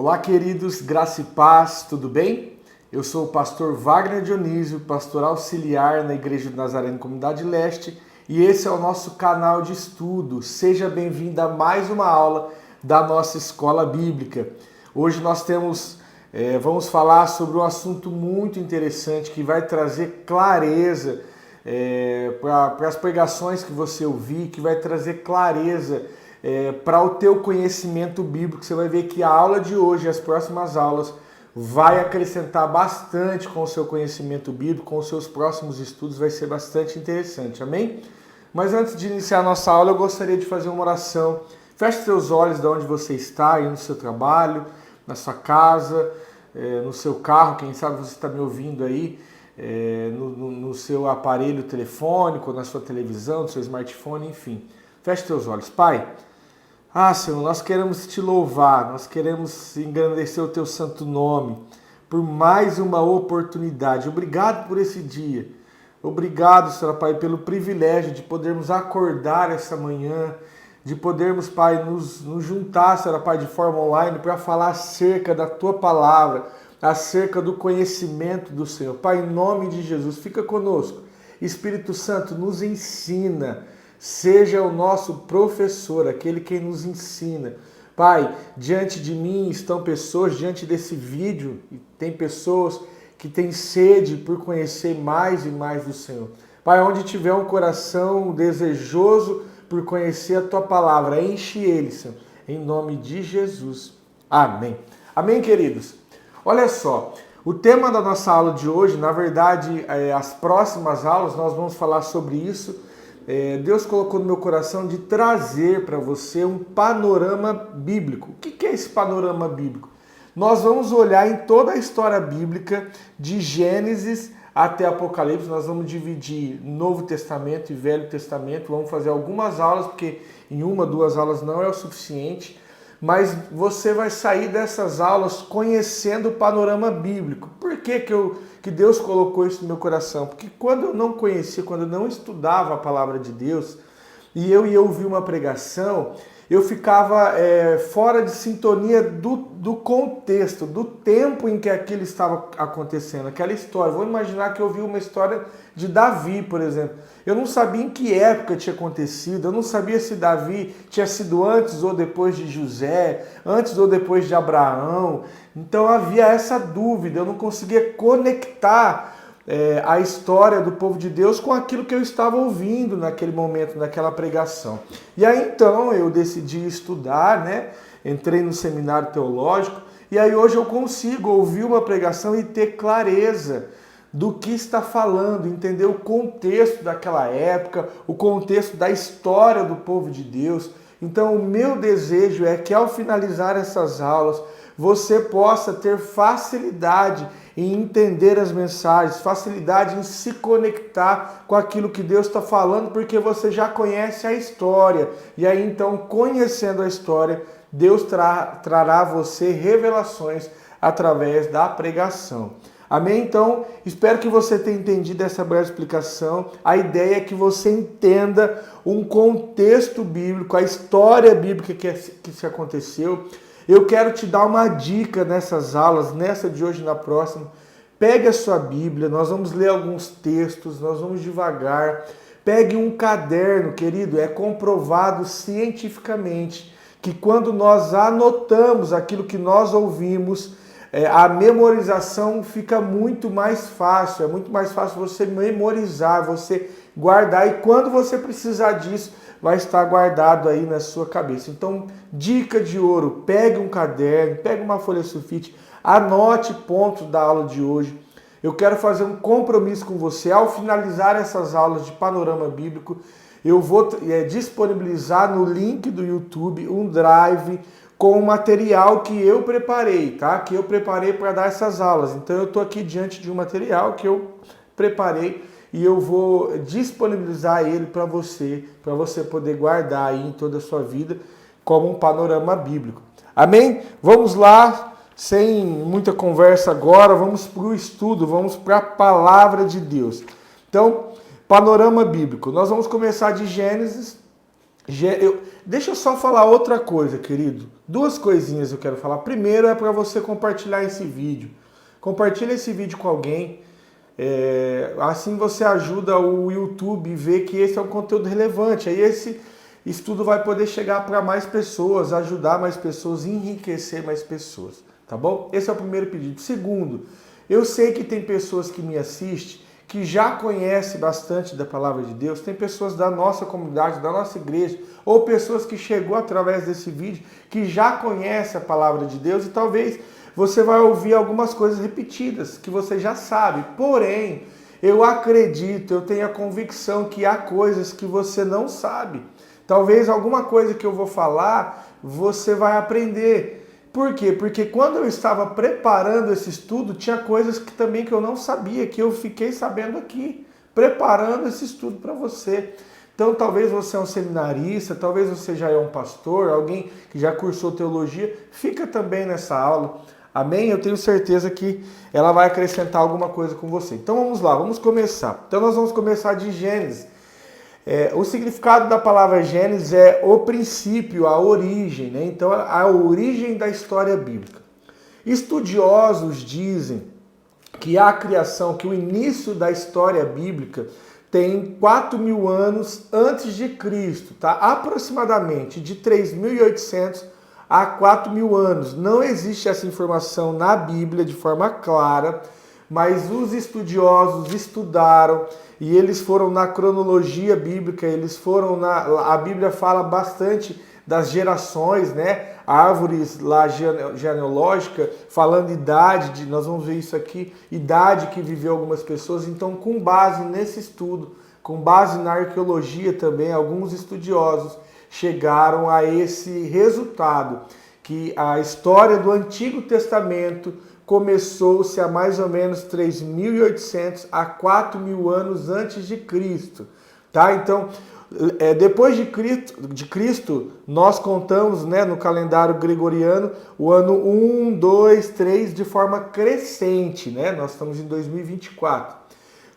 Olá, queridos, graça e paz, tudo bem? Eu sou o pastor Wagner Dionísio, pastor auxiliar na Igreja do Nazareno Comunidade Leste, e esse é o nosso canal de estudo. Seja bem-vindo a mais uma aula da nossa escola bíblica. Hoje nós vamos falar sobre um assunto muito interessante que vai trazer clareza para as pregações que você ouvir, que vai trazer clareza para o teu conhecimento bíblico. Você vai ver que a aula de hoje, as próximas aulas, vai acrescentar bastante com o seu conhecimento bíblico, com os seus próximos estudos, vai ser bastante interessante, amém? Mas antes de iniciar a nossa aula, eu gostaria de fazer uma oração. Feche seus olhos de onde você está, aí no seu trabalho, na sua casa, no seu carro, quem sabe você está me ouvindo aí, no seu aparelho telefônico, na sua televisão, no seu smartphone, enfim. Feche seus olhos. Pai, Senhor, nós queremos te louvar, nós queremos engrandecer o teu santo nome por mais uma oportunidade. Obrigado por esse dia. Obrigado, Senhor Pai, pelo privilégio de podermos acordar essa manhã, de podermos, Pai, nos juntar, Senhor Pai, de forma online para falar acerca da tua palavra, acerca do conhecimento do Senhor. Pai, em nome de Jesus, fica conosco. Espírito Santo, nos ensina. Seja o nosso professor, aquele que nos ensina. Pai, diante de mim estão pessoas, diante desse vídeo, tem pessoas que têm sede por conhecer mais e mais do Senhor. Pai, onde tiver um coração desejoso por conhecer a Tua palavra, enche ele, Senhor, em nome de Jesus. Amém. Amém, queridos? Olha só, o tema da nossa aula de hoje, na verdade, as próximas aulas nós vamos falar sobre isso. Deus colocou no meu coração de trazer para você um panorama bíblico. O que é esse panorama bíblico? Nós vamos olhar em toda a história bíblica, de Gênesis até Apocalipse. Nós vamos dividir Novo Testamento e Velho Testamento. Vamos fazer algumas aulas, porque em uma, duas aulas não é o suficiente. Mas você vai sair dessas aulas conhecendo o panorama bíblico. Por que Deus colocou isso no meu coração? Porque quando eu não conhecia, quando eu não estudava a palavra de Deus, e eu ia ouvir uma pregação, eu ficava fora de sintonia do contexto, do tempo em que aquilo estava acontecendo, aquela história. Vou imaginar que eu vi uma história de Davi, por exemplo. Eu não sabia em que época tinha acontecido, eu não sabia se Davi tinha sido antes ou depois de José, antes ou depois de Abraão. Então havia essa dúvida, eu não conseguia conectar a história do povo de Deus com aquilo que eu estava ouvindo naquele momento, naquela pregação. E aí então eu decidi estudar, né? Entrei no seminário teológico e aí hoje eu consigo ouvir uma pregação e ter clareza do que está falando, entender o contexto daquela época, o contexto da história do povo de Deus. Então o meu desejo é que ao finalizar essas aulas você possa ter facilidade em entender as mensagens, facilidade em se conectar com aquilo que Deus está falando, porque você já conhece a história. E aí então, conhecendo a história, Deus trará a você revelações através da pregação. Amém? Então, espero que você tenha entendido essa breve explicação. A ideia é que você entenda um contexto bíblico, a história bíblica que se aconteceu. Eu quero te dar uma dica nessas aulas, nessa de hoje e na próxima. Pegue a sua Bíblia, nós vamos ler alguns textos, nós vamos devagar. Pegue um caderno, querido, é comprovado cientificamente que quando nós anotamos aquilo que nós ouvimos, a memorização fica muito mais fácil. É muito mais fácil você memorizar, você guardar, e quando você precisar disso, vai estar guardado aí na sua cabeça. Então, dica de ouro, pegue um caderno, pegue uma folha sulfite, anote pontos da aula de hoje. Eu quero fazer um compromisso com você. Ao finalizar essas aulas de panorama bíblico, eu vou disponibilizar no link do YouTube um drive com o material que eu preparei, tá? Que eu preparei para dar essas aulas. Então, eu estou aqui diante de um material que eu preparei e eu vou disponibilizar ele para você poder guardar aí em toda a sua vida como um panorama bíblico. Amém? Vamos lá, sem muita conversa agora, vamos para o estudo, vamos para a palavra de Deus. Então, panorama bíblico. Nós vamos começar de Gênesis Deixa eu só falar outra coisa, querido. Duas coisinhas eu quero falar. Primeiro é para você compartilhar esse vídeo. Compartilha esse vídeo com alguém. Assim você ajuda o YouTube a ver que esse é um conteúdo relevante. Aí esse estudo vai poder chegar para mais pessoas, ajudar mais pessoas, enriquecer mais pessoas. Tá bom? Esse é o primeiro pedido. Segundo, eu sei que tem pessoas que me assistem que já conhecem bastante da palavra de Deus, tem pessoas da nossa comunidade, da nossa igreja, ou pessoas que chegou através desse vídeo que já conhecem a palavra de Deus e talvez você vai ouvir algumas coisas repetidas que você já sabe. Porém, eu acredito, eu tenho a convicção que há coisas que você não sabe. Talvez alguma coisa que eu vou falar, você vai aprender. Por quê? Porque quando eu estava preparando esse estudo, tinha coisas que também que eu não sabia, que eu fiquei sabendo aqui, preparando esse estudo para você. Então, talvez você é um seminarista, talvez você já é um pastor, alguém que já cursou teologia, fica também nessa aula. Amém? Eu tenho certeza que ela vai acrescentar alguma coisa com você. Então, vamos lá, vamos começar. Então, nós vamos começar de Gênesis. O significado da palavra Gênesis é o princípio, a origem, né? Então, a origem da história bíblica. Estudiosos dizem que a criação, que o início da história bíblica tem 4.000 anos antes de Cristo, tá? Aproximadamente de 3.800 a 4.000 anos. Não existe essa informação na Bíblia de forma clara, mas os estudiosos estudaram e eles foram na cronologia bíblica, a Bíblia fala bastante das gerações, né? Árvores lá genealógica, falando idade, nós vamos ver isso aqui, idade que viveu algumas pessoas. Então, com base nesse estudo, com base na arqueologia também, alguns estudiosos chegaram a esse resultado, que a história do Antigo Testamento começou-se há mais ou menos 3.800 a 4.000 anos antes de Cristo, tá? Então, depois de Cristo, nós contamos, né, no calendário gregoriano o ano 1, 2, 3 de forma crescente, né? Nós estamos em 2024.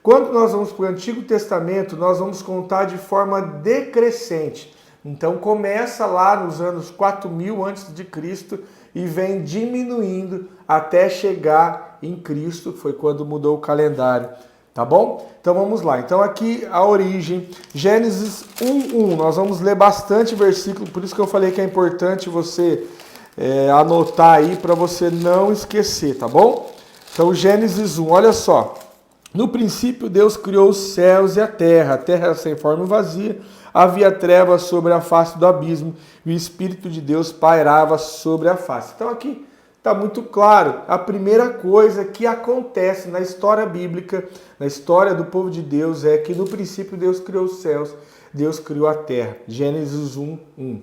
Quando nós vamos para o Antigo Testamento, nós vamos contar de forma decrescente. Então começa lá nos anos 4.000 antes de Cristo e vem diminuindo até chegar em Cristo, foi quando mudou o calendário, tá bom? Então vamos lá. Então aqui a origem, Gênesis 1:1. Nós vamos ler bastante versículo, por isso que eu falei que é importante você anotar aí para você não esquecer, tá bom? Então Gênesis 1, olha só. No princípio Deus criou os céus e a terra era sem forma e vazia. Havia trevas sobre a face do abismo e o Espírito de Deus pairava sobre a face. Então aqui está muito claro, a primeira coisa que acontece na história bíblica, na história do povo de Deus, é que no princípio Deus criou os céus, Deus criou a terra. Gênesis 1:1.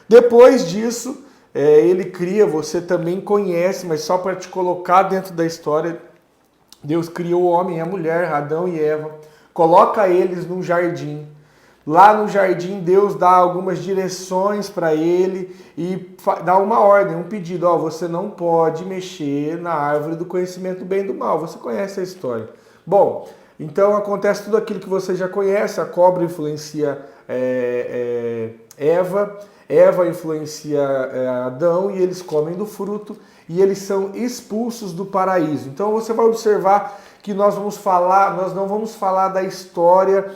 Depois disso, ele cria, você também conhece, mas só para te colocar dentro da história, Deus criou o homem e a mulher, Adão e Eva, coloca eles num jardim. Lá no jardim, Deus dá algumas direções para ele e dá uma ordem, um pedido. Você não pode mexer na árvore do conhecimento do bem e do mal. Você conhece a história. Bom, então acontece tudo aquilo que você já conhece. A cobra influencia Eva, Eva influencia Adão e eles comem do fruto e eles são expulsos do paraíso. Então você vai observar que nós não vamos falar da história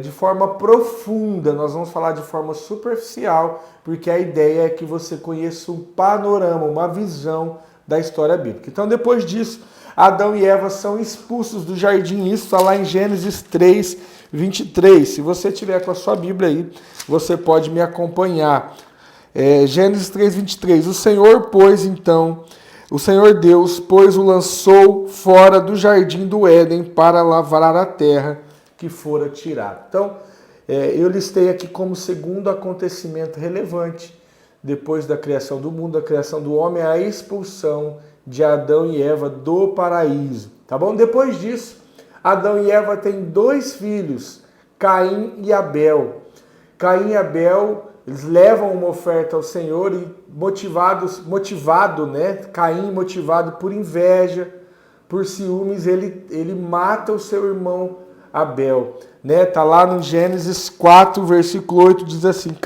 de forma profunda, nós vamos falar de forma superficial, porque a ideia é que você conheça um panorama, uma visão da história bíblica. Então, depois disso, Adão e Eva são expulsos do jardim, isso está lá em Gênesis 3:23. Se você tiver com a sua Bíblia aí, você pode me acompanhar. Gênesis 3:23. O Senhor Deus, o lançou fora do jardim do Éden para lavrar a terra que fora tirado. Então, eu listei aqui como segundo acontecimento relevante, depois da criação do mundo, da criação do homem, a expulsão de Adão e Eva do paraíso, tá bom? Depois disso, Adão e Eva têm 2 filhos, Caim e Abel. Caim e Abel, eles levam uma oferta ao Senhor e Caim motivado por inveja, por ciúmes, ele mata o seu irmão Abel. Né? Tá lá no Gênesis 4, versículo 8, diz assim: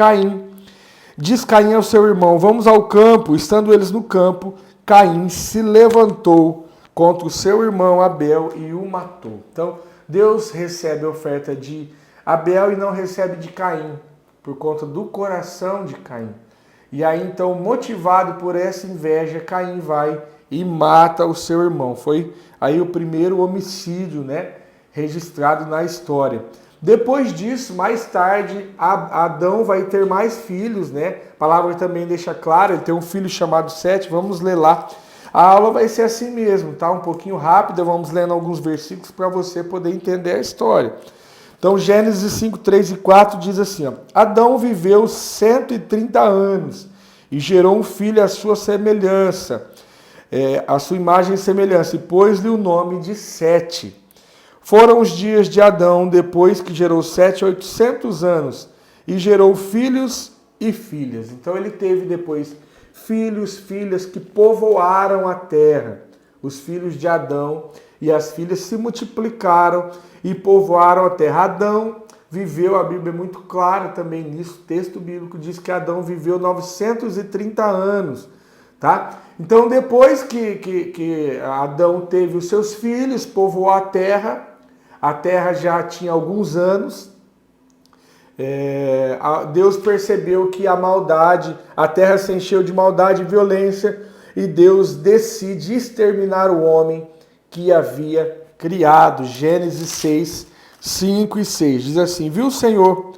diz Caim ao seu irmão, vamos ao campo. Estando eles no campo, Caim se levantou contra o seu irmão Abel e o matou. Então, Deus recebe a oferta de Abel e não recebe de Caim, por conta do coração de Caim. E aí, então, motivado por essa inveja, Caim vai e mata o seu irmão. Foi aí o primeiro homicídio, né, registrado na história. Depois disso, mais tarde, Adão vai ter mais filhos, né? A palavra também deixa claro, ele tem um filho chamado Sete. Vamos ler lá. A aula vai ser assim mesmo, tá? Um pouquinho rápida, vamos lendo alguns versículos para você poder entender a história. Então, Gênesis 5, 3 e 4 diz assim, ó: Adão viveu 130 anos e gerou um filho à sua semelhança, à sua imagem e semelhança, e pôs-lhe o nome de Sete. Foram os dias de Adão, depois que gerou Sete, 800 anos, e gerou filhos e filhas. Então ele teve depois filhos, filhas que povoaram a terra. Os filhos de Adão e as filhas se multiplicaram e povoaram a terra. Adão viveu, a Bíblia é muito clara também nisso, o texto bíblico diz que Adão viveu 930 anos. Tá? Então depois que Adão teve os seus filhos, povoou a terra já tinha alguns anos, Deus percebeu que a terra se encheu de maldade e violência, e Deus decide exterminar o homem que havia criado. Gênesis 6, 5 e 6. Diz assim: viu o Senhor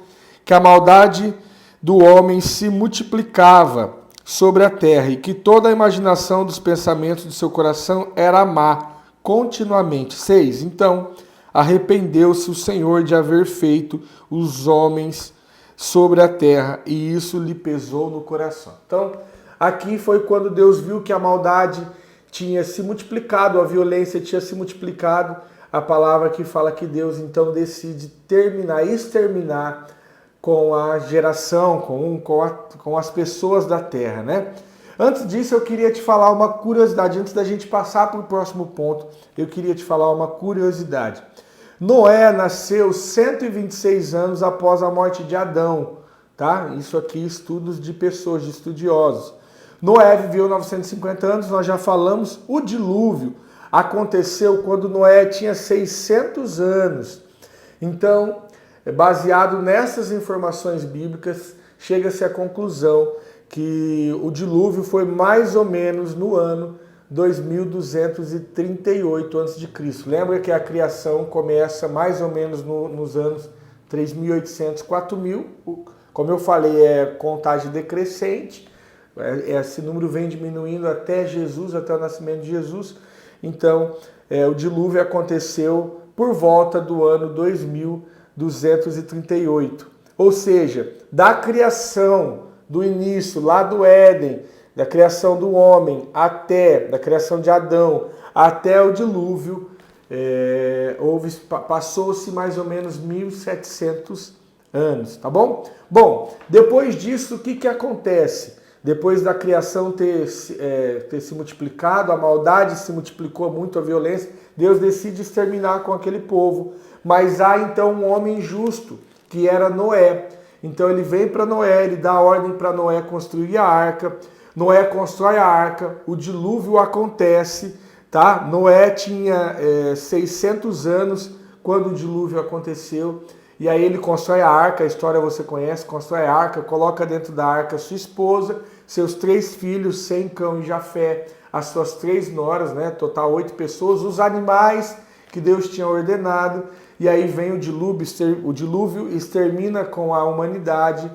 que a maldade do homem se multiplicava sobre a terra, e que toda a imaginação dos pensamentos do seu coração era má continuamente. 6. Então arrependeu-se o Senhor de haver feito os homens sobre a terra, e isso lhe pesou no coração. Então, aqui foi quando Deus viu que a maldade tinha se multiplicado, a violência tinha se multiplicado. A palavra que fala que Deus então decide exterminar com a geração, com as pessoas da terra, né? Antes disso, eu queria te falar uma curiosidade. Antes da gente passar para o próximo ponto, eu queria te falar uma curiosidade. Noé nasceu 126 anos após a morte de Adão, tá? Isso aqui, estudos de pessoas, de estudiosos. Noé viveu 950 anos, nós já falamos. O dilúvio aconteceu quando Noé tinha 600 anos. Então, baseado nessas informações bíblicas, chega-se à conclusão que o dilúvio foi mais ou menos no ano 2238 a.C. Lembra que a criação começa mais ou menos nos anos 3.800, 4.000. Como eu falei, é contagem decrescente. Esse número vem diminuindo até Jesus, até o nascimento de Jesus. Então, o dilúvio aconteceu por volta do ano 2238. Ou seja, da criação, do início, lá do Éden, da criação do homem, da criação de Adão, até o dilúvio, passou-se mais ou menos 1.700 anos, tá bom? Bom, depois disso, o que acontece? Depois da criação ter se multiplicado, a maldade se multiplicou muito, a violência, Deus decide exterminar com aquele povo. Mas há então um homem justo, que era Noé. Então ele vem para Noé, ele dá ordem para Noé construir a arca. Noé constrói a arca, o dilúvio acontece, tá? Noé tinha 600 anos quando o dilúvio aconteceu. E aí ele constrói a arca, a história você conhece, constrói a arca, coloca dentro da arca sua esposa, seus 3 filhos, Sem, Cão e Jafé, as suas 3 noras, né? Total 8 pessoas, os animais que Deus tinha ordenado. E aí vem o dilúvio extermina com a humanidade,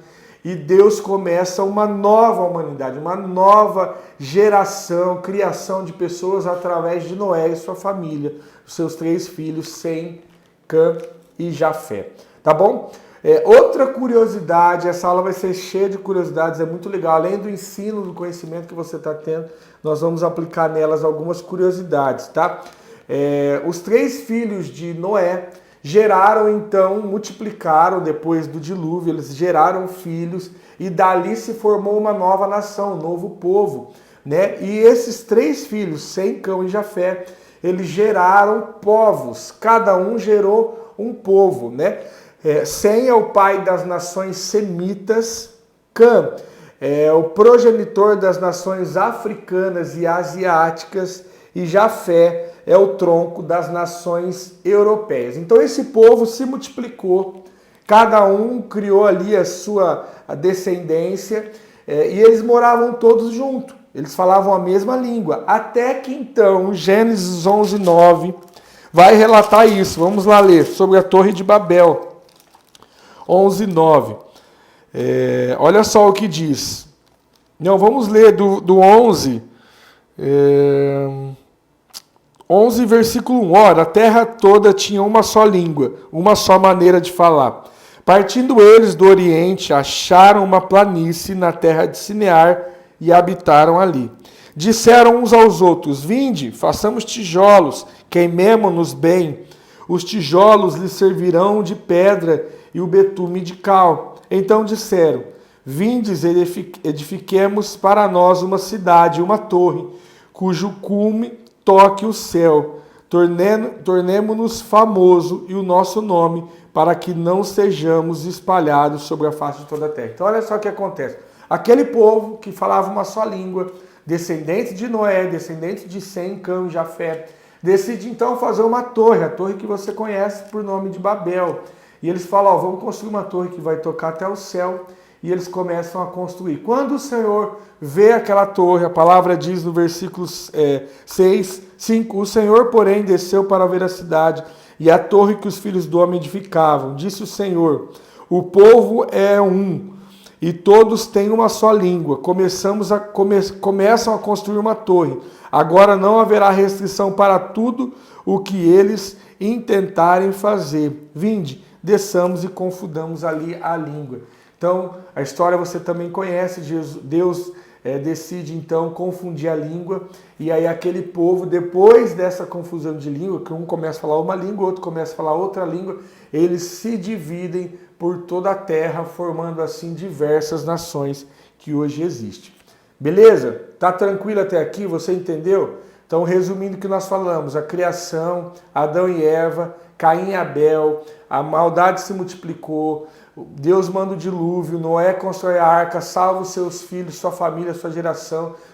e Deus começa uma nova humanidade, uma nova geração, criação de pessoas através de Noé e sua família, os seus 3 filhos, Sem, Cã e Jafé. Tá bom? Outra curiosidade, essa aula vai ser cheia de curiosidades, é muito legal. Além do ensino, do conhecimento que você está tendo, nós vamos aplicar nelas algumas curiosidades, tá? Os 3 filhos de Noé geraram então, multiplicaram depois do dilúvio, eles geraram filhos, e dali se formou uma nova nação, um novo povo, né? E esses 3 filhos, Sem, Cão e Jafé, eles geraram povos, cada um gerou um povo, né? Sem é o pai das nações semitas, Cã é o progenitor das nações africanas e asiáticas, e Jafé é o tronco das nações europeias. Então esse povo se multiplicou, cada um criou ali a sua descendência, e eles moravam todos juntos, eles falavam a mesma língua, até que então Gênesis 11:9 vai relatar isso. Vamos lá ler sobre a Torre de Babel. 11:9. Olha só o que diz. Não, vamos ler do 11. 11, versículo 1. Ora, a terra toda tinha uma só língua, uma só maneira de falar. Partindo eles do Oriente, acharam uma planície na terra de Sinear e habitaram ali. Disseram uns aos outros: vinde, façamos tijolos, queimemo-nos bem. Os tijolos lhes servirão de pedra e o betume de cal. Então disseram: vindes, edifiquemos para nós uma cidade, uma torre, cujo cume toque o céu. Tornemo-nos famoso e o nosso nome, para que não sejamos espalhados sobre a face de toda a terra. Então olha só o que acontece. Aquele povo que falava uma só língua, descendente de Noé, descendente de Sem, Cã e Jafé, decide então fazer uma torre, a torre que você conhece por nome de Babel. E eles falam, vamos construir uma torre que vai tocar até o céu, e eles começam a construir. Quando o Senhor vê aquela torre, a palavra diz no versículo 5, o Senhor, porém, desceu para ver a cidade e a torre que os filhos do homem edificavam. Disse o Senhor, o povo é um, e todos têm uma só língua. Começam a construir uma torre. Agora não haverá restrição para tudo o que eles intentarem fazer. Vinde, desçamos e confundamos ali a língua. Então, a história você também conhece. Deus decide então confundir a língua, e aí aquele povo, depois dessa confusão de língua, que um começa a falar uma língua, outro começa a falar outra língua, eles se dividem por toda a terra, formando assim diversas nações que hoje existem. Beleza? Tá tranquilo até aqui? Você entendeu? Então, resumindo o que nós falamos, a criação, Adão e Eva, Caim e Abel, a maldade se multiplicou, Deus manda o dilúvio, Noé constrói a arca, salva os seus filhos, sua família,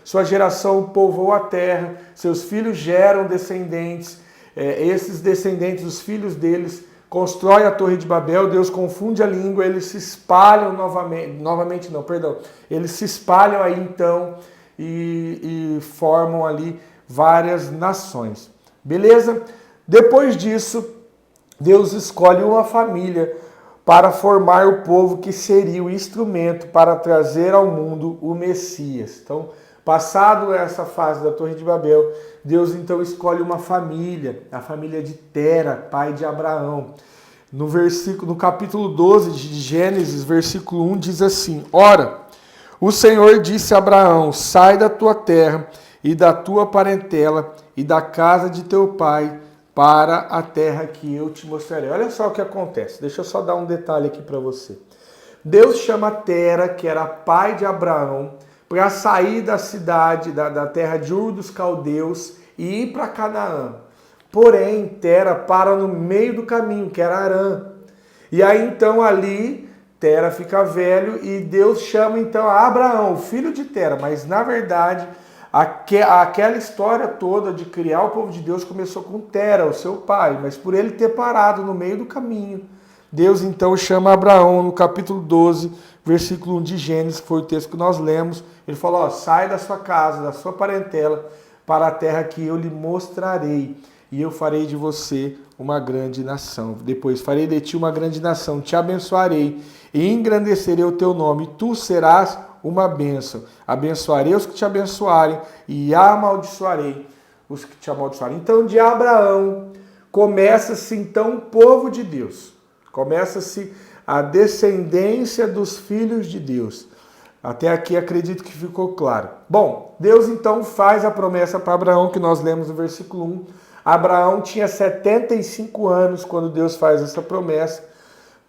sua geração povoou a terra, seus filhos geram descendentes, esses descendentes, os filhos deles, constroem a Torre de Babel, Deus confunde a língua, eles se espalham eles se espalham aí então e formam ali várias nações. Beleza? Depois disso, Deus escolhe uma família para formar o povo que seria o instrumento para trazer ao mundo o Messias. Então, passado essa fase da Torre de Babel, Deus então escolhe uma família, a família de Tera, pai de Abraão. No capítulo 12 de Gênesis, versículo 1, diz assim: ora, o Senhor disse a Abraão, sai da tua terra e da tua parentela e da casa de teu pai, para a terra que eu te mostrarei. Olha só o que acontece. Deixa eu só dar um detalhe aqui para você. Deus chama Tera, que era pai de Abraão, para sair da cidade, da terra de Ur dos Caldeus e ir para Canaã. Porém, Tera para no meio do caminho, que era Harã. E aí então ali, Tera fica velho e Deus chama então a Abraão, filho de Tera, mas na verdade aquela história toda de criar o povo de Deus começou com Tera, o seu pai, mas por ele ter parado no meio do caminho, Deus então chama Abraão no capítulo 12, versículo 1 de Gênesis, que foi o texto que nós lemos. Ele falou, sai da sua casa, da sua parentela, para a terra que eu lhe mostrarei, e eu farei de você uma grande nação. Depois, farei de ti uma grande nação, te abençoarei e engrandecerei o teu nome, tu serás uma bênção. Abençoarei os que te abençoarem e amaldiçoarei os que te amaldiçoarem. Então, de Abraão, começa-se então o povo de Deus. Começa-se a descendência dos filhos de Deus. Até aqui acredito que ficou claro. Bom, Deus então faz a promessa para Abraão, que nós lemos no versículo 1. Abraão tinha 75 anos quando Deus faz essa promessa.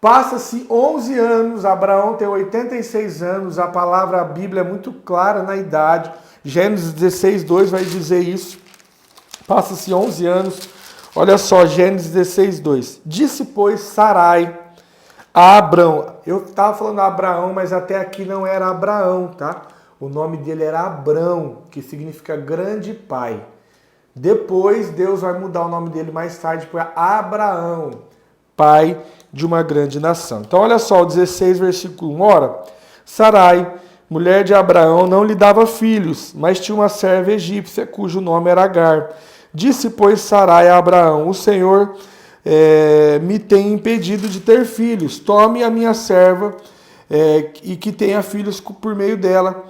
Passa-se 11 anos, Abraão tem 86 anos, a palavra, a Bíblia é muito clara na idade. Gênesis 16, 2 vai dizer isso. Passa-se 11 anos, Olha só, Gênesis 16, 2. Disse, pois, Sarai a Abrão. Eu estava falando Abraão, mas até aqui não era Abraão, tá? O nome dele era Abrão, que significa grande pai. Depois, Deus vai mudar o nome dele mais tarde para Abraão, pai de uma grande nação. Então, olha só, o 16, versículo 1. Ora, Sarai, mulher de Abraão, não lhe dava filhos, mas tinha uma serva egípcia, cujo nome era Agar. Disse, pois, Sarai a Abraão, o Senhor me tem impedido de ter filhos. Tome a minha serva e que tenha filhos por meio dela.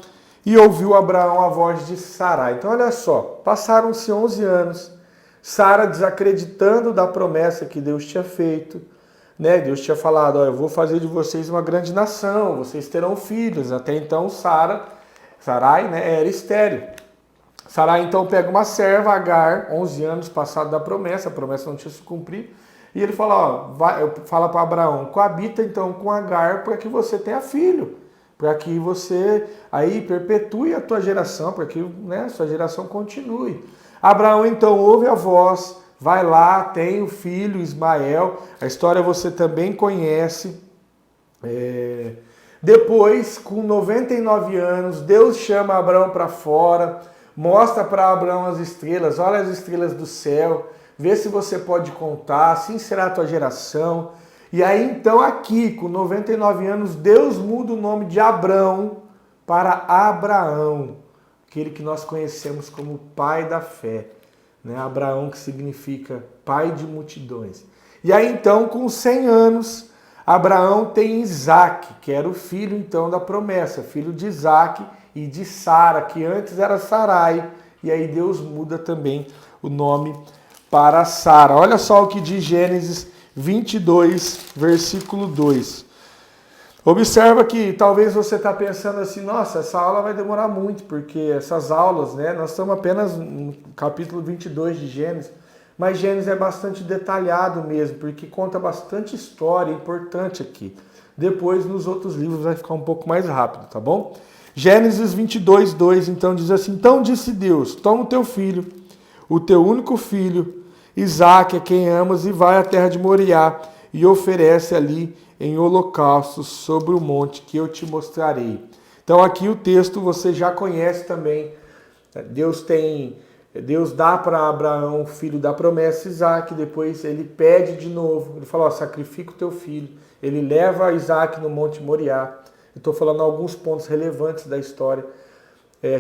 E ouviu Abraão a voz de Sarai. Então, olha só, passaram-se 11 anos, Sara desacreditando da promessa que Deus tinha feito. Né? Deus tinha falado, eu vou fazer de vocês uma grande nação, vocês terão filhos. Até então, Sarai, né, era estéril. Sarai então pega uma serva, Agar, 11 anos passado da promessa, a promessa não tinha se cumprido. E ele fala, fala para Abraão, coabita então com Agar para que você tenha filho. Para que você aí perpetue a tua geração, para que, né, sua geração continue. Abraão então ouve a voz, vai lá, tem o filho Ismael, a história você também conhece. Depois, com 99 anos, Deus chama Abraão para fora, mostra para Abraão as estrelas, olha as estrelas do céu, vê se você pode contar, assim será a tua geração. E aí, então, aqui, com 99 anos, Deus muda o nome de Abrão para Abraão, aquele que nós conhecemos como pai da fé. Né? Abraão, que significa pai de multidões. E aí, então, com 100 anos, Abraão tem Isaac, que era o filho, então, da promessa, filho de Isaac e de Sara, que antes era Sarai. E aí, Deus muda também o nome para Sara. Olha só o que diz Gênesis 22, versículo 2. Observa que talvez você está pensando assim, nossa, essa aula vai demorar muito, porque essas aulas, né, nós estamos apenas no capítulo 22 de Gênesis, mas Gênesis é bastante detalhado mesmo, porque conta bastante história importante aqui. Depois, nos outros livros, vai ficar um pouco mais rápido, tá bom? Gênesis 22, 2, então, diz assim, então disse Deus, toma o teu filho, o teu único filho, Isaque, a quem amas, e vai à terra de Moriá, e oferece ali em holocausto sobre o monte que eu te mostrarei. Então aqui o texto você já conhece também. Deus dá para Abraão o filho da promessa, Isaque, depois ele pede de novo, ele fala, sacrifica o teu filho. Ele leva Isaque no monte Moriá. Eu estou falando alguns pontos relevantes da história.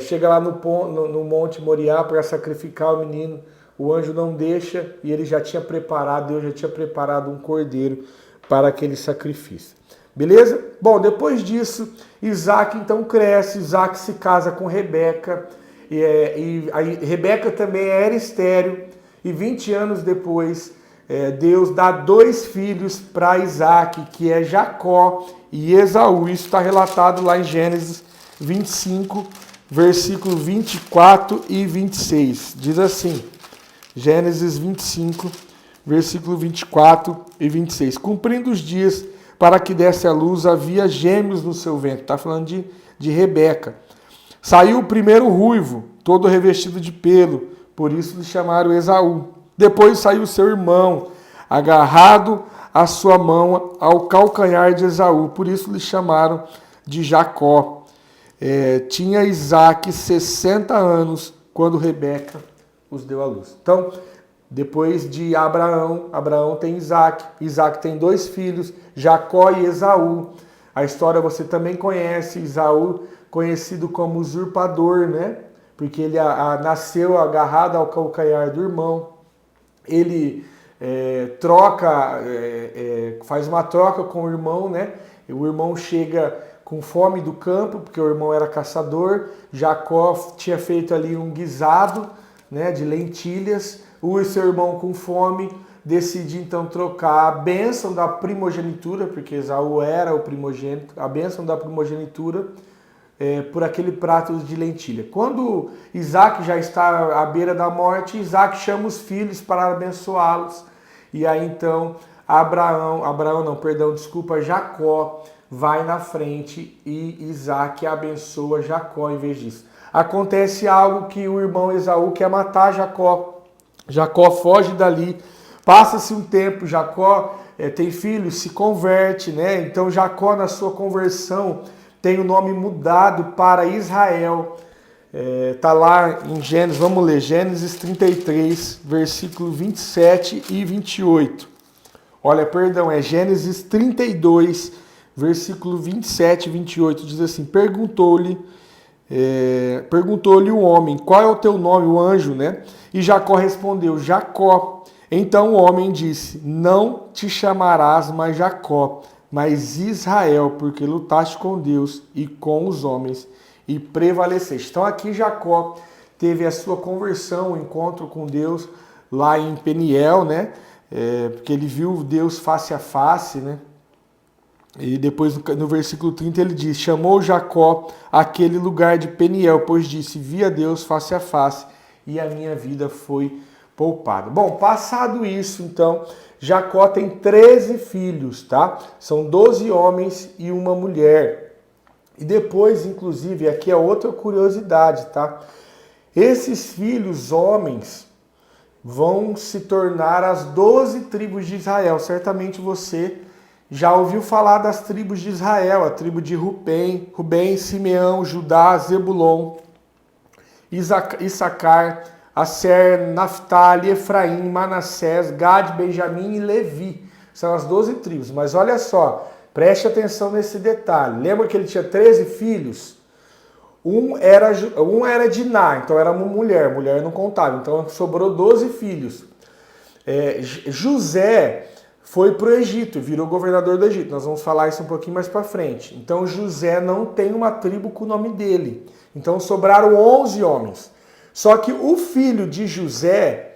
Chega lá no monte Moriá para sacrificar o menino. O anjo não deixa e ele já tinha preparado, Deus já tinha preparado um cordeiro para aquele sacrifício. Beleza? Bom, depois disso, Isaac então cresce, Isaac se casa com Rebeca, e Rebeca também era estéril, e 20 anos depois, Deus dá 2 filhos para Isaac, que é Jacó e Esaú. Isso está relatado lá em Gênesis 25, versículo 24 e 26. Diz assim, Gênesis 25, versículo 24 e 26. Cumprindo os dias para que desse à luz, havia gêmeos no seu ventre. Está falando de Rebeca. Saiu o primeiro ruivo, todo revestido de pelo, por isso lhe chamaram Esaú. Depois saiu seu irmão, agarrado a sua mão ao calcanhar de Esaú, por isso lhe chamaram de Jacó. Tinha Isaque 60 anos quando Rebeca os deu à luz. Então, depois de Abraão tem Isaac. Isaac tem 2 filhos, Jacó e Esaú. A história você também conhece, Esaú conhecido como usurpador, né? Porque ele nasceu agarrado ao calcanhar do irmão. Ele faz uma troca com o irmão, né? O irmão chega com fome do campo, porque o irmão era caçador. Jacó tinha feito ali um guisado, né, de lentilhas. O seu irmão com fome decide então trocar a bênção da primogenitura, porque Esaú era o primogênito, a bênção da primogenitura por aquele prato de lentilha. Quando Isaac já está à beira da morte, Isaac chama os filhos para abençoá-los. E aí então Jacó vai na frente e Isaac abençoa Jacó em vez disso. Acontece algo que o irmão Esaú quer matar Jacó. Jacó foge dali, passa-se um tempo, Jacó tem filhos, se converte, né? Então Jacó, na sua conversão, tem o nome mudado para Israel. Tá lá em Gênesis, vamos ler, Gênesis 33, versículo 27 e 28. Olha, perdão, é Gênesis 32, versículo 27 e 28, diz assim, perguntou-lhe o homem, qual é o teu nome, o anjo, né? E Jacó respondeu, Jacó. Então o homem disse, não te chamarás mais Jacó, mas Israel, porque lutaste com Deus e com os homens e prevaleceste. Então aqui Jacó teve a sua conversão, o encontro com Deus lá em Peniel, né? Porque ele viu Deus face a face, né? E depois no versículo 30 ele diz, chamou Jacó aquele lugar de Peniel, pois disse, vi a Deus face a face e a minha vida foi poupada. Bom, passado isso, então, Jacó tem 13 filhos, tá? São 12 homens e uma mulher. E depois, inclusive, aqui é outra curiosidade, tá? Esses filhos homens vão se tornar as 12 tribos de Israel. Certamente você já ouviu falar das tribos de Israel, a tribo de Rubem, Simeão, Judá, Zebulon, Issacar, Aser, Naftali, Efraim, Manassés, Gad, Benjamim e Levi. São as 12 tribos. Mas olha só, preste atenção nesse detalhe. Lembra que ele tinha 13 filhos? Um era Diná, então era uma mulher não contava. Então sobrou 12 filhos. José foi para o Egito, virou governador do Egito. Nós vamos falar isso um pouquinho mais para frente. Então José não tem uma tribo com o nome dele. Então sobraram 11 homens. Só que o filho de José,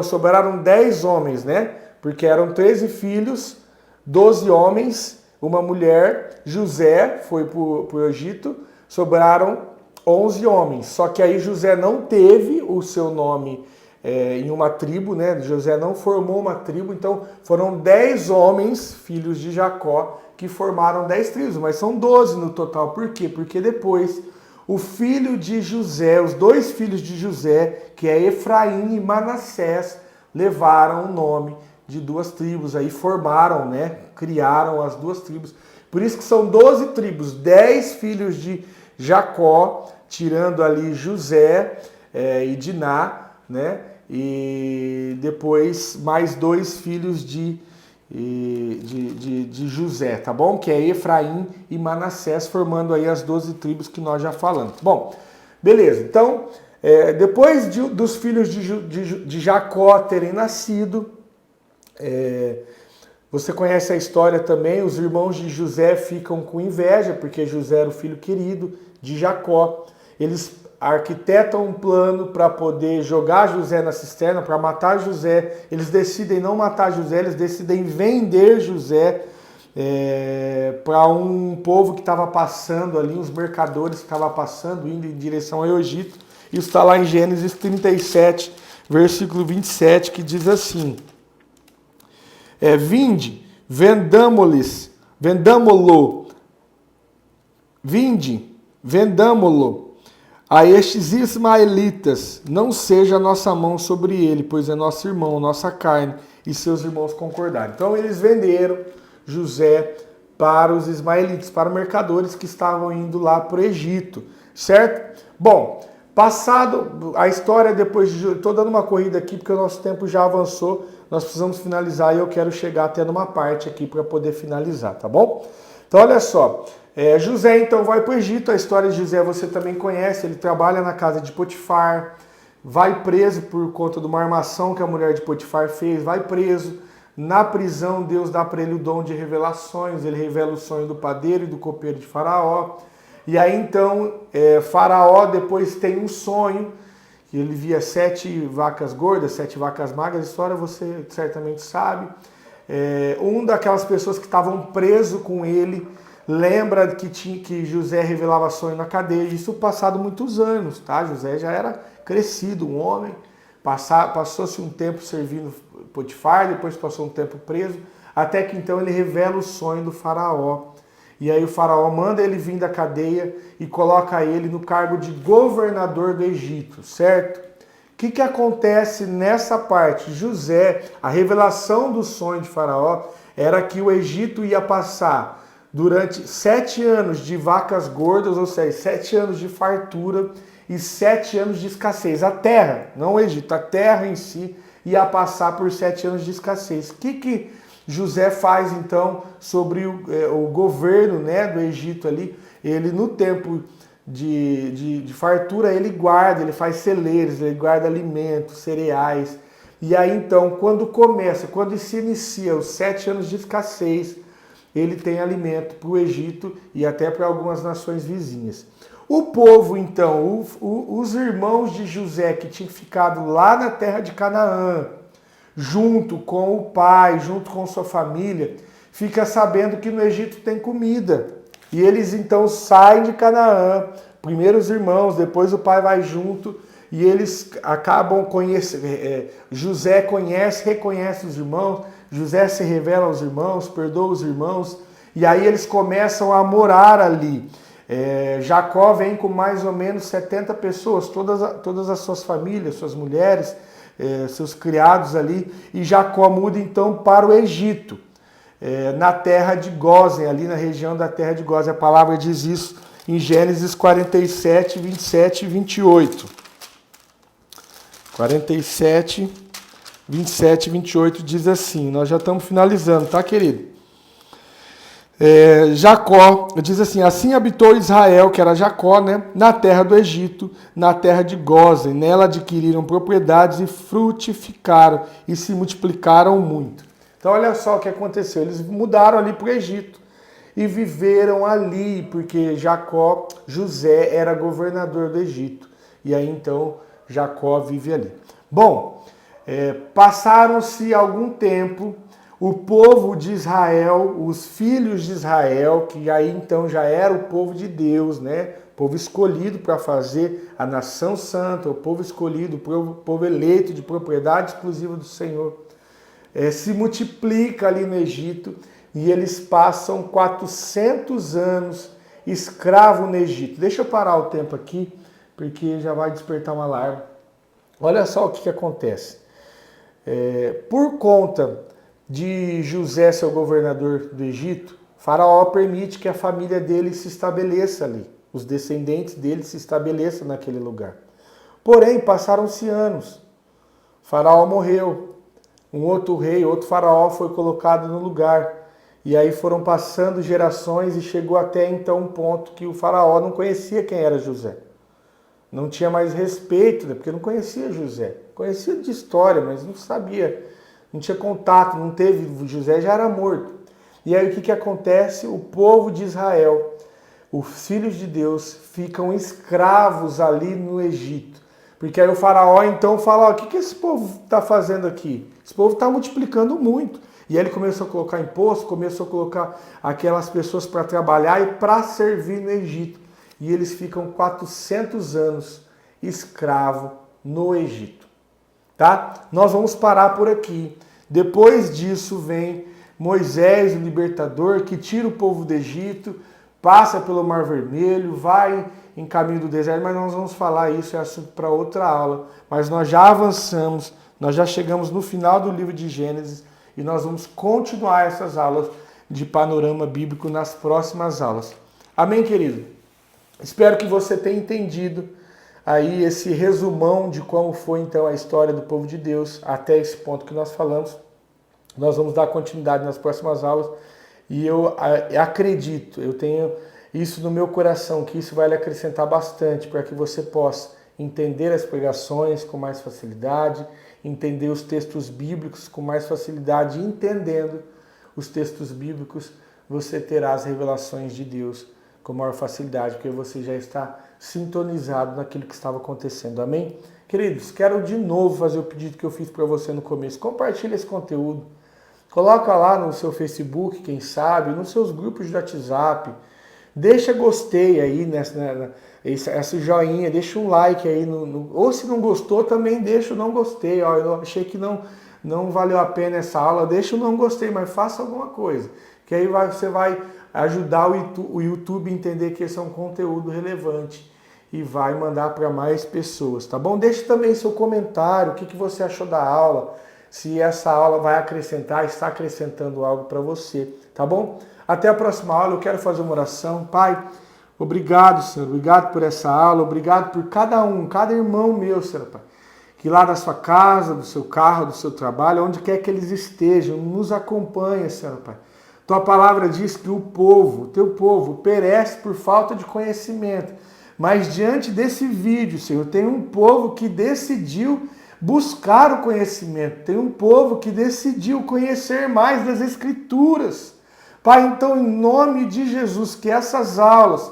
sobraram 10 homens, né? Porque eram 13 filhos, 12 homens, uma mulher. José foi para o Egito, sobraram 11 homens. Só que aí José não teve o seu nome em uma tribo, né? José não formou uma tribo, então foram 10 homens, filhos de Jacó, que formaram 10 tribos, mas são 12 no total. Por quê? Porque depois o filho de José, os dois filhos de José, que é Efraim e Manassés, levaram o nome de duas tribos, aí formaram, né? Criaram as duas tribos. Por isso que são 12 tribos, 10 filhos de Jacó, tirando ali José e Diná, né? E depois mais 2 filhos de José, tá bom? Que é Efraim e Manassés, formando aí as 12 tribos que nós já falamos. Bom, beleza. Então, depois dos filhos de Jacó terem nascido, você conhece a história também, os irmãos de José ficam com inveja, porque José era o filho querido de Jacó. Eles arquitetam um plano para poder jogar José na cisterna, para matar José. Eles decidem não matar José, eles decidem vender José para um povo que estava passando ali, uns mercadores que estavam passando, indo em direção ao Egito. Isso está lá em Gênesis 37, versículo 27, que diz assim: vinde, vendamo-lo a estes ismaelitas, não seja a nossa mão sobre ele, pois é nosso irmão, nossa carne, e seus irmãos concordaram. Então eles venderam José para os ismaelitas, para mercadores que estavam indo lá para o Egito, certo? Bom, passado a história, depois de... Estou dando uma corrida aqui porque o nosso tempo já avançou, nós precisamos finalizar e eu quero chegar até numa parte aqui para poder finalizar, tá bom? Então olha só, José então vai para o Egito, a história de José você também conhece, ele trabalha na casa de Potifar, vai preso por conta de uma armação que a mulher de Potifar fez, vai preso, na prisão Deus dá para ele o dom de revelações, ele revela o sonho do padeiro e do copeiro de Faraó, e aí então Faraó depois tem um sonho, que ele via 7 vacas gordas, 7 vacas magras, a história você certamente sabe, um daquelas pessoas que estavam preso com ele, lembra que José revelava sonho na cadeia, isso passado muitos anos, tá? José já era crescido, um homem, passou-se um tempo servindo Potifar, depois passou um tempo preso, até que então ele revela o sonho do faraó. E aí o faraó manda ele vir da cadeia e coloca ele no cargo de governador do Egito, certo? que acontece nessa parte? José, a revelação do sonho de Faraó era que o Egito ia passar durante 7 anos de vacas gordas, ou seja, 7 anos de fartura e 7 anos de escassez. A terra, não o Egito, a terra em si ia passar por 7 anos de escassez. O que José faz então sobre o governo, né, do Egito ali? Ele, no tempo de fartura, ele faz celeiros, ele guarda alimentos, cereais. E aí então, quando se inicia os 7 anos de escassez, ele tem alimento para o Egito e até para algumas nações vizinhas. O povo, então, os irmãos de José, que tinham ficado lá na terra de Canaã, junto com o pai, junto com sua família, fica sabendo que no Egito tem comida. E eles então saem de Canaã, primeiro os irmãos, depois o pai vai junto, e eles acabam conhecendo, José reconhece os irmãos, José se revela aos irmãos, perdoa os irmãos, e aí eles começam a morar ali. Jacó vem com mais ou menos 70 pessoas, todas as suas famílias, suas mulheres, seus criados ali, e Jacó muda então para o Egito, na terra de Gósen, ali na região da terra de Gósen. A palavra diz isso em Gênesis 47, 27 e 28. 47, 27 e 28 diz assim, nós já estamos finalizando, tá, querido? Jacó diz assim habitou Israel, que era Jacó, né, na terra do Egito, na terra de Gósen. Nela adquiriram propriedades e frutificaram e se multiplicaram muito. Então olha só o que aconteceu, eles mudaram ali para o Egito e viveram ali, porque José era governador do Egito. E aí então Jacó vive ali. Bom, passaram-se algum tempo, o povo de Israel, os filhos de Israel, que aí então já era o povo de Deus, né? O povo escolhido para fazer a nação santa, o povo escolhido, o povo eleito de propriedade exclusiva do Senhor, se multiplica ali no Egito e eles passam 400 anos escravo no Egito. Deixa eu parar o tempo aqui, porque já vai despertar um alarme. Olha só o que acontece. Por conta de José ser o governador do Egito, Faraó permite que a família dele se estabeleça ali, os descendentes dele se estabeleçam naquele lugar. Porém, passaram-se anos, Faraó morreu, um outro rei, outro faraó foi colocado no lugar, e aí foram passando gerações e chegou até então um ponto que o faraó não conhecia quem era José. Não tinha mais respeito, né? Porque não conhecia José. Conhecia de história, mas não sabia, não tinha contato, não teve. José já era morto. E aí o que acontece? O povo de Israel, os filhos de Deus, ficam escravos ali no Egito. Porque aí o faraó então fala, o que esse povo está fazendo aqui? Esse povo está multiplicando muito. E aí ele começou a colocar imposto, começou a colocar aquelas pessoas para trabalhar e para servir no Egito. E eles ficam 400 anos escravo no Egito. Tá? Nós vamos parar por aqui. Depois disso vem Moisés, o libertador, que tira o povo do Egito, passa pelo Mar Vermelho, vai em caminho do deserto, mas nós vamos falar isso, é assunto para outra aula. Mas nós já avançamos, nós já chegamos no final do livro de Gênesis e nós vamos continuar essas aulas de panorama bíblico nas próximas aulas. Amém, querido? Espero que você tenha entendido aí esse resumão de como foi então a história do povo de Deus até esse ponto que nós falamos. Nós vamos dar continuidade nas próximas aulas e eu acredito, eu tenho isso no meu coração, que isso vai lhe acrescentar bastante para que você possa entender as pregações com mais facilidade, entender os textos bíblicos com mais facilidade, e entendendo os textos bíblicos, você terá as revelações de Deus com maior facilidade, porque você já está sintonizado naquilo que estava acontecendo. Amém? Queridos, quero de novo fazer o pedido que eu fiz para você no começo. Compartilhe esse conteúdo. Coloca lá no seu Facebook, quem sabe, nos seus grupos de WhatsApp. Deixa gostei aí, essa joinha, deixa um like aí. Ou se não gostou, também deixa o não gostei. Ó, eu achei que não valeu a pena essa aula, deixa o não gostei, mas faça alguma coisa. Que aí você vai ajudar o YouTube a entender que esse é um conteúdo relevante e vai mandar para mais pessoas, tá bom? Deixe também seu comentário, o que você achou da aula, se essa aula vai acrescentar, está acrescentando algo para você, tá bom? Até a próxima aula, eu quero fazer uma oração. Pai, obrigado, Senhor, obrigado por essa aula, obrigado por cada irmão meu, Senhor, Pai, que lá da sua casa, do seu carro, do seu trabalho, onde quer que eles estejam, nos acompanha, Senhor, Pai. Tua palavra diz que o teu povo, perece por falta de conhecimento. Mas diante desse vídeo, Senhor, tem um povo que decidiu buscar o conhecimento. Tem um povo que decidiu conhecer mais das Escrituras. Pai, então, em nome de Jesus, que essas aulas,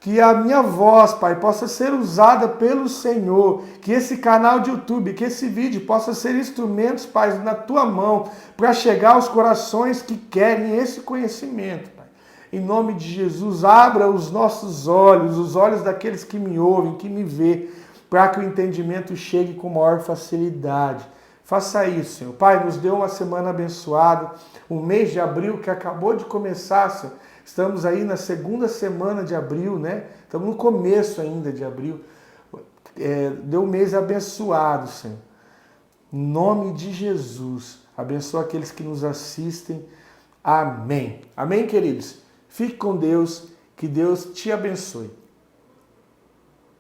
que a minha voz, Pai, possa ser usada pelo Senhor, que esse canal de YouTube, que esse vídeo possa ser instrumentos, Pai, na tua mão, para chegar aos corações que querem esse conhecimento, Pai. Em nome de Jesus, abra os nossos olhos, os olhos daqueles que me ouvem, que me vê, para que o entendimento chegue com maior facilidade. Faça isso, Senhor. Pai, nos dê uma semana abençoada, o mês de abril que acabou de começar, Senhor. Estamos aí na segunda semana de abril, né? Estamos no começo ainda de abril. Dê um mês abençoado, Senhor. Em nome de Jesus, abençoa aqueles que nos assistem. Amém. Amém, queridos? Fique com Deus, que Deus te abençoe.